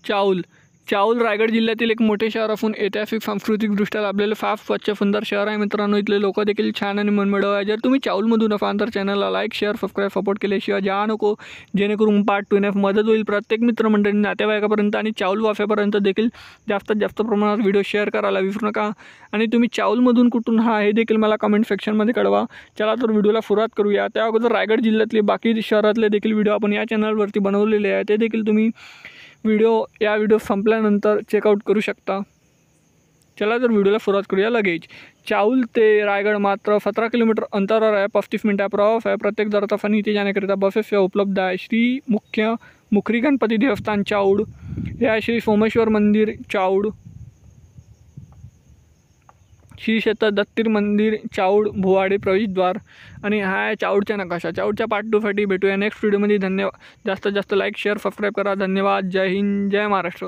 चाऊल रायगड जिल्ह्यातील एक मोठे शहर असून ऐतिहासिक सांस्कृतिकदृष्ट्या लाभलेले फार स्वच्छ सुंदर शहर आहे मित्रांनो। इथले लोक देखील छान आणि मनमिळाऊ आहे। जर तुम्ही चाऊलमधून असाल तर चॅनलला लाईक शेअर सबस्क्राईब सपोर्ट केल्याशिवाय जा नको, जेणेकरून पार्ट 2 मध्ये मदत होईल प्रत्येक मित्रमंडळी नातेवाईकापर्यंत आणि चाऊल वाफ्यापर्यंत देखील जास्तीत जास्त प्रमाणात व्हिडिओ शेअर करायला विसरू नका। आणि तुम्ही चाऊलमधून कुठून हा हे देखील मला कमेंट सेक्शनमध्ये कळवा। चला तर व्हिडिओला सुरुवात करूया। त्या अगोदर रायगड जिल्ह्यातले बाकी शहरातले देखील व्हिडिओ आपण या चॅनलवरती बनवलेले आहे, ते देखील तुम्ही या व्हिडिओ संपल्यानंतर चेकआउट करू शकता। चला तर व्हिडिओला सुरुवात करूया लगेच। चाऊल ते रायगड मात्र 17 किलोमीटर अंतरावर आहे। 35 मिनिटा प्रवास आहे। प्रत्येक दरताफानी इथे जाण्याकरिता बसेस सेवा उपलब्ध आहे। श्री मुखरी गणपती देवस्थान चाऊड, हे आहे श्री सोमेश्वर मंदिर चाऊड, श्री क्षेत्र दत्तीर मंदिर चाऊड भुवाडी प्रवेशद्वार, आणि हा आहे चाऊडचा नकाशा। चाऊडच्या पार्ट 2 साठी भेटूया नेक्स्ट व्हिडिओमध्ये। धन्यवाद। जास्तीत जास्त लाईक शेअर सबस्क्राईब करा। धन्यवाद। जय हिंद, जय महाराष्ट्र।